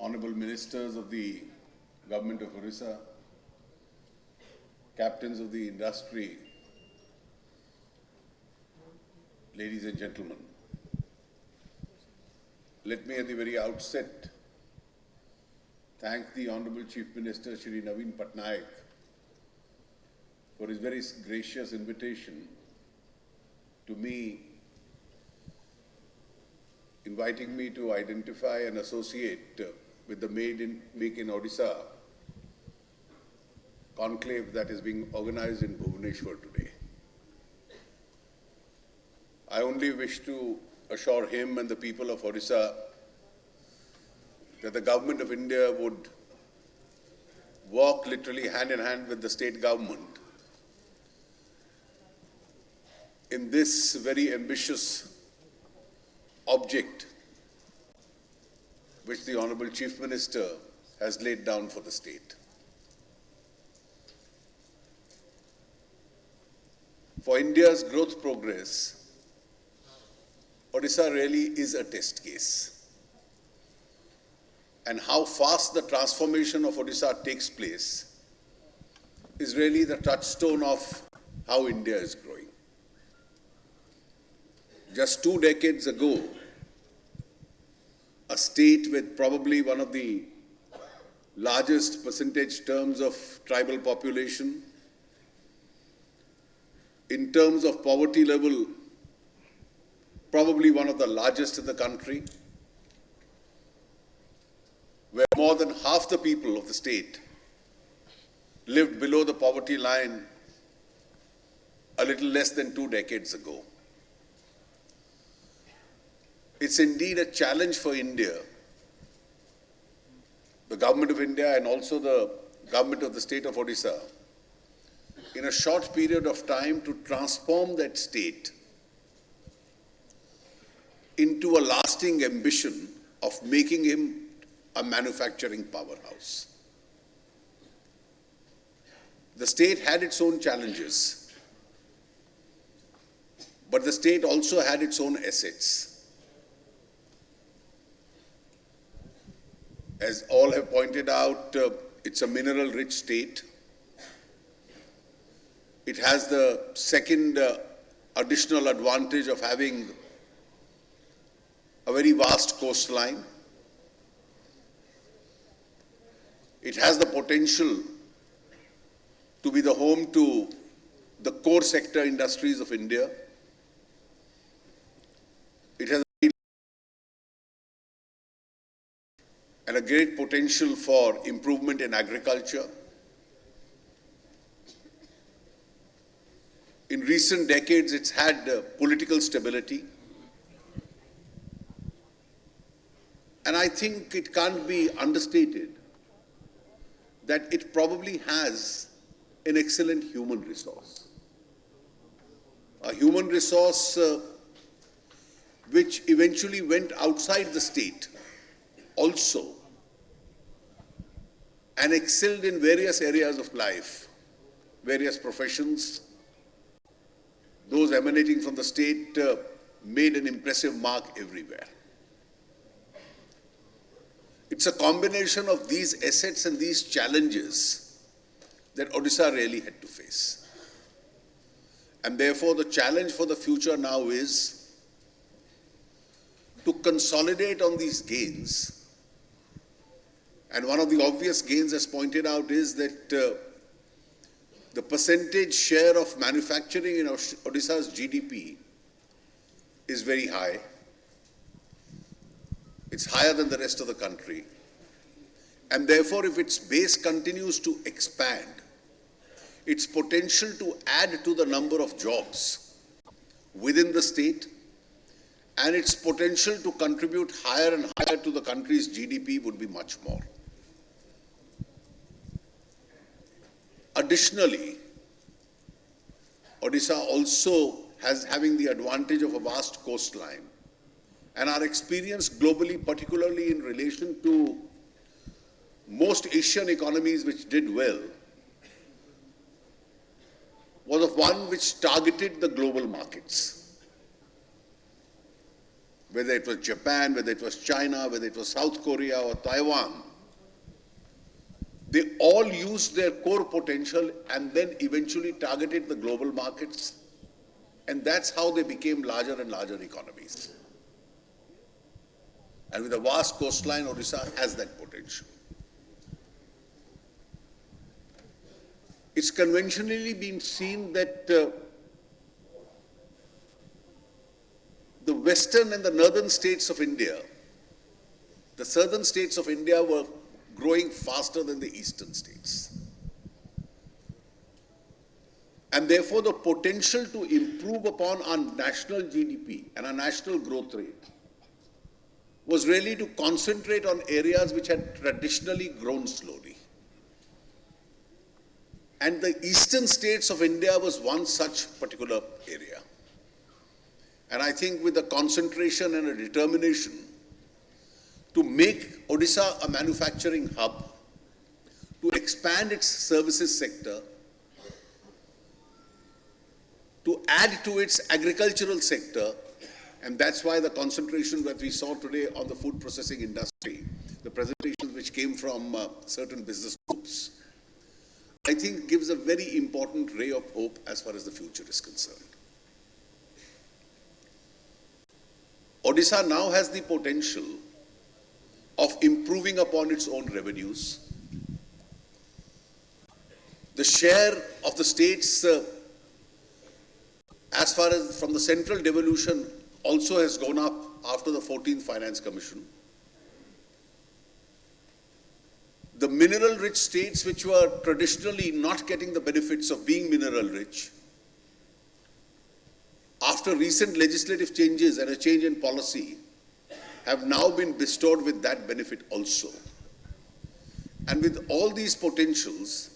Honorable Ministers of the Government of Odisha, Captains of the Industry, ladies and gentlemen, let me at the very outset thank the Honorable Chief Minister Shri Naveen Patnaik for his very gracious invitation to me, inviting me to identify and associate with the Make in Odisha conclave that is being organized in Bhubaneswar today. I only wish to assure him and the people of Odisha that the Government of India would walk literally hand in hand with the state government in this very ambitious object which the Honorable Chief Minister has laid down for the state. For India's growth progress, Odisha really is a test case. And how fast the transformation of Odisha takes place is really the touchstone of how India is growing. Just 2 decades ago, a state with probably one of the largest percentage terms of tribal population, in terms of poverty level, probably one of the largest in the country, where more than half the people of the state lived below the poverty line a little less than 2 decades ago. It's indeed a challenge for India, the Government of India and also the Government of the state of Odisha, in a short period of time to transform that state into a lasting ambition of making him a manufacturing powerhouse. The state had its own challenges, but the state also had its own assets. As all have pointed out, it's a mineral-rich state. It has the second additional advantage of having a very vast coastline. It has the potential to be the home to the core sector industries of India. It has and a great potential for improvement in agriculture. In recent decades, it's had political stability. And I think it can't be understated that it probably has an excellent human resource. A human resource which eventually went outside the state also and excelled in various areas of life, various professions. Those emanating from the state made an impressive mark everywhere. It's a combination of these assets and these challenges that Odisha really had to face. And therefore, the challenge for the future now is to consolidate on these gains. And one of the obvious gains, as pointed out, is that the percentage share of manufacturing in Odisha's GDP is very high. It's higher than the rest of the country. And therefore, if its base continues to expand, its potential to add to the number of jobs within the state and its potential to contribute higher and higher to the country's GDP would be much more. Additionally, Odisha also having the advantage of a vast coastline, and our experience globally, particularly in relation to most Asian economies which did well, was of one which targeted the global markets, whether it was Japan, whether it was China, whether it was South Korea or Taiwan, they all used their core potential and then eventually targeted the global markets. And that's how they became larger and larger economies. And with a vast coastline, Odisha has that potential. It's conventionally been seen that the western and the northern states of India, the southern states of India were growing faster than the eastern states. And therefore, the potential to improve upon our national GDP and our national growth rate was really to concentrate on areas which had traditionally grown slowly. And the eastern states of India was one such particular area. And I think with a concentration and a determination to make Odisha a manufacturing hub, to expand its services sector, to add to its agricultural sector, and that's why the concentration that we saw today on the food processing industry, the presentations which came from certain business groups, I think gives a very important ray of hope as far as the future is concerned. Odisha now has the potential of improving upon its own revenues. The share of the states as far as from the central devolution also has gone up after the 14th Finance Commission. The mineral-rich states which were traditionally not getting the benefits of being mineral-rich, after recent legislative changes and a change in policy, have now been bestowed with that benefit also. And with all these potentials,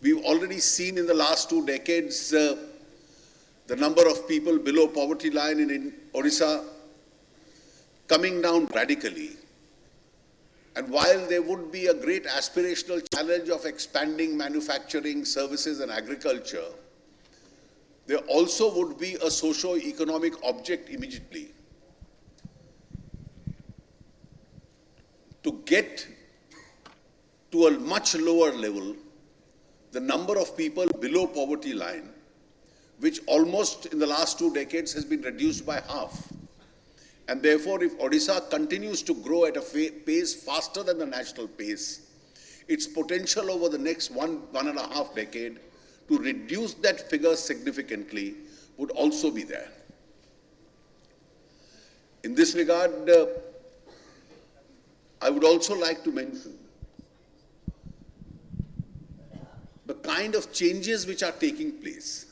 we've already seen in the last 2 decades the number of people below poverty line in Odisha coming down radically. And while there would be a great aspirational challenge of expanding manufacturing, services and agriculture, there also would be a socio-economic object immediately to get to a much lower level the number of people below poverty line, which almost in the last 2 decades has been reduced by half. And therefore, if Odisha continues to grow at a pace faster than the national pace, its potential over the next 1.5 decades to reduce that figure significantly would also be there. In this regard, I would also like to mention the kind of changes which are taking place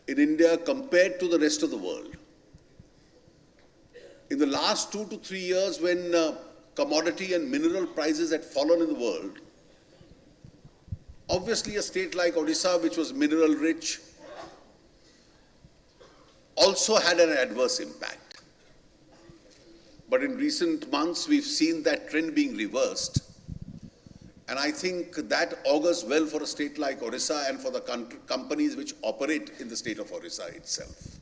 in India compared to the rest of the world. In the last 2 to 3 years, when commodity and mineral prices had fallen in the world, obviously a state like Odisha, which was mineral rich, also had an adverse impact. But in recent months, we've seen that trend being reversed. And I think that augurs well for a state like Odisha and for the companies which operate in the state of Odisha itself.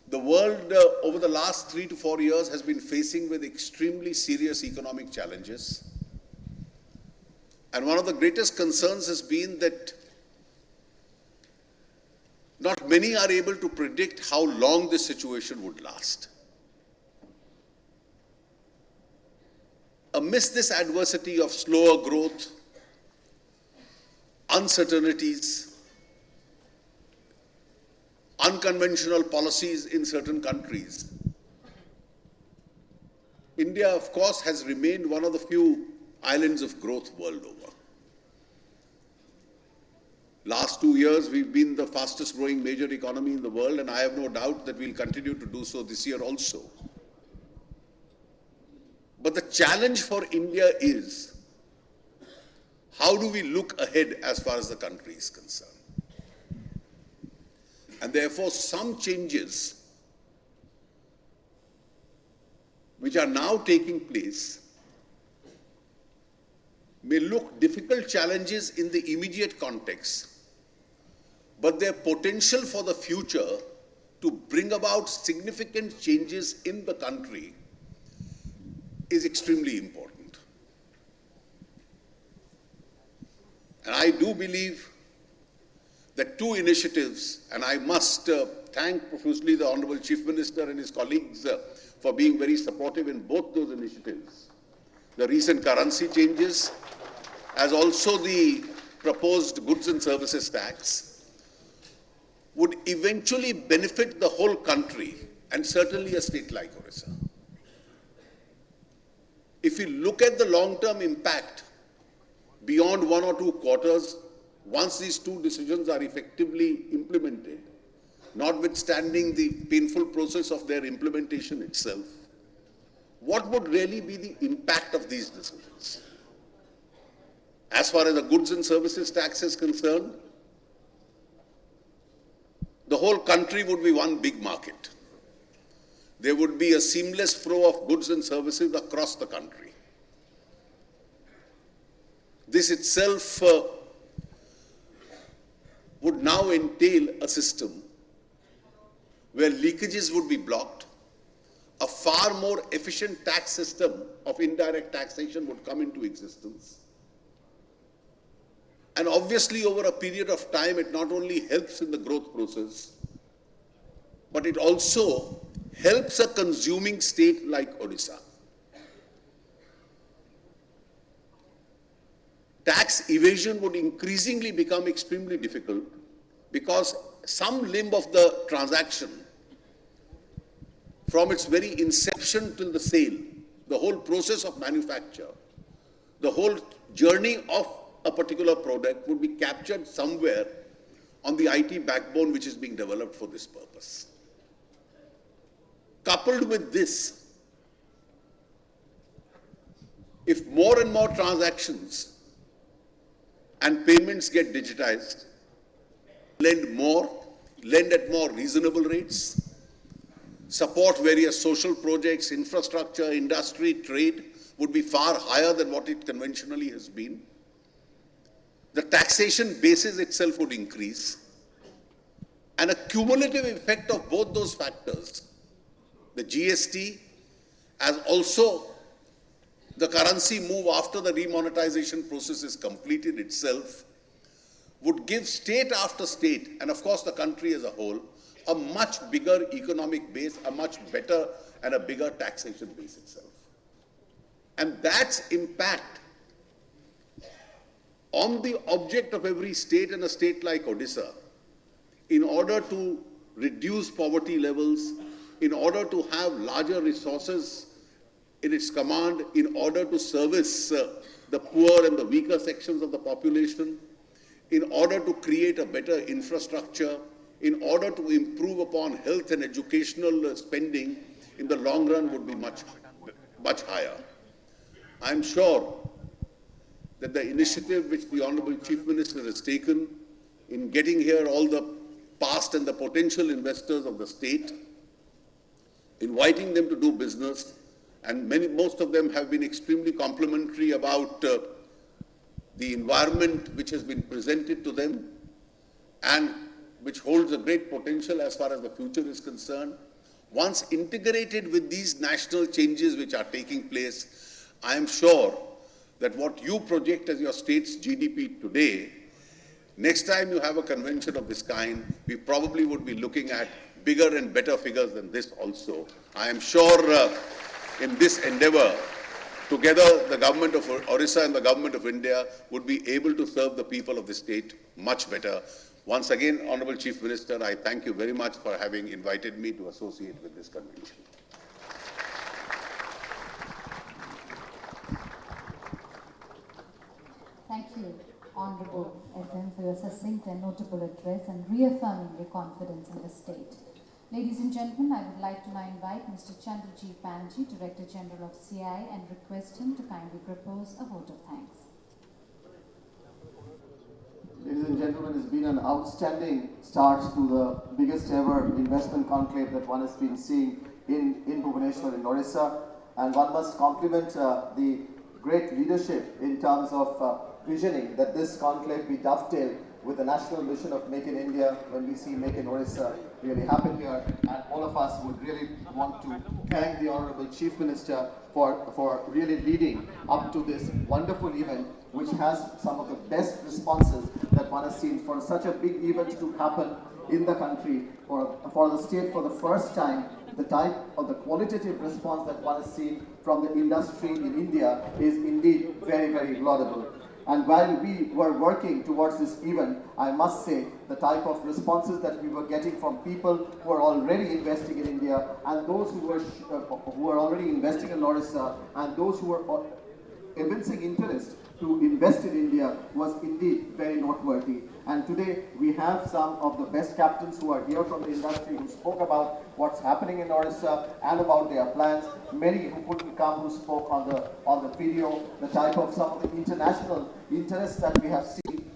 The world over the last 3 to 4 years has been facing with extremely serious economic challenges. And one of the greatest concerns has been that not many are able to predict how long this situation would last. Amidst this adversity of slower growth, uncertainties, unconventional policies in certain countries, India, of course, has remained one of the few islands of growth world over. Last 2 years, we've been the fastest growing major economy in the world, and I have no doubt that we'll continue to do so this year also. But the challenge for India is, how do we look ahead as far as the country is concerned? And therefore, some changes which are now taking place may look difficult challenges in the immediate context, but their potential for the future to bring about significant changes in the country is extremely important. And I do believe that two initiatives, and I must thank profusely the Honorable Chief Minister and his colleagues for being very supportive in both those initiatives. The recent currency changes, as also the proposed goods and services tax, would eventually benefit the whole country and certainly a state like Odisha. If you look at the long-term impact beyond 1 or 2 quarters, once these two decisions are effectively implemented, notwithstanding the painful process of their implementation itself, what would really be the impact of these decisions? As far as the goods and services tax is concerned, the whole country would be one big market. There would be a seamless flow of goods and services across the country. This itself would now entail a system where leakages would be blocked, a far more efficient tax system of indirect taxation would come into existence. And obviously, over a period of time, it not only helps in the growth process, but it also helps a consuming state like Odisha. Tax evasion would increasingly become extremely difficult because some limb of the transaction, from its very inception till the sale, the whole process of manufacture, the whole journey of a particular product would be captured somewhere on the IT backbone which is being developed for this purpose. Coupled with this, if more and more transactions and payments get digitized, lend at more reasonable rates, support various social projects, infrastructure, industry, trade would be far higher than what it conventionally has been. The taxation basis itself would increase, and a cumulative effect of both those factors, the GST as also the currency move after the remonetization process is completed itself, would give state after state, and of course the country as a whole, a much bigger economic base, a much better and a bigger taxation base itself. And that's impact on the object of every state, and a state like Odisha, in order to reduce poverty levels, in order to have larger resources in its command, in order to service the poor and the weaker sections of the population, in order to create a better infrastructure, in order to improve upon health and educational spending, in the long run would be much, much higher. I'm sure that the initiative which the Honorable Chief Minister has taken in getting here all the past and the potential investors of the state, inviting them to do business, and most of them have been extremely complimentary about the environment which has been presented to them and which holds a great potential as far as the future is concerned. Once integrated with these national changes which are taking place, I am sure that what you project as your state's GDP today, next time you have a convention of this kind, we probably would be looking at bigger and better figures than this also. I am sure in this endeavor, together the government of Odisha and the government of India would be able to serve the people of the state much better. Once again, Honorable Chief Minister, I thank you very much for having invited me to associate with this convention. Thank you, Honorable FM, for your succinct and notable address and reaffirming your confidence in the state. Ladies and gentlemen, I would like to now invite Mr. Chandraji Panji, Director General of CI, and request him to kindly propose a vote of thanks. Ladies and gentlemen, it's been an outstanding start to the biggest ever investment conclave that one has been seeing in Bhubaneswar in Odisha, and one must compliment the great leadership in terms of visioning that this conclave be dovetailed with the national mission of Make in India. When we see Make in Odisha really happen here, and all of us would really want to thank the Honorable Chief Minister for really leading up to this wonderful event, which has some of the best responses that one has seen for such a big event to happen in the country, for the state for the first time. The type of the qualitative response that one has seen from the industry in India is indeed very, very laudable. And while we were working towards this event, I must say the type of responses that we were getting from people who are already investing in India, and those who were already investing in Odisha, and those who were evincing interest to invest in India was indeed very noteworthy. And today we have some of the best captains who are here from the industry who spoke about what's happening in Odisha and about their plans. Many who couldn't come, who spoke on the video, the type of some of the international interests that we have seen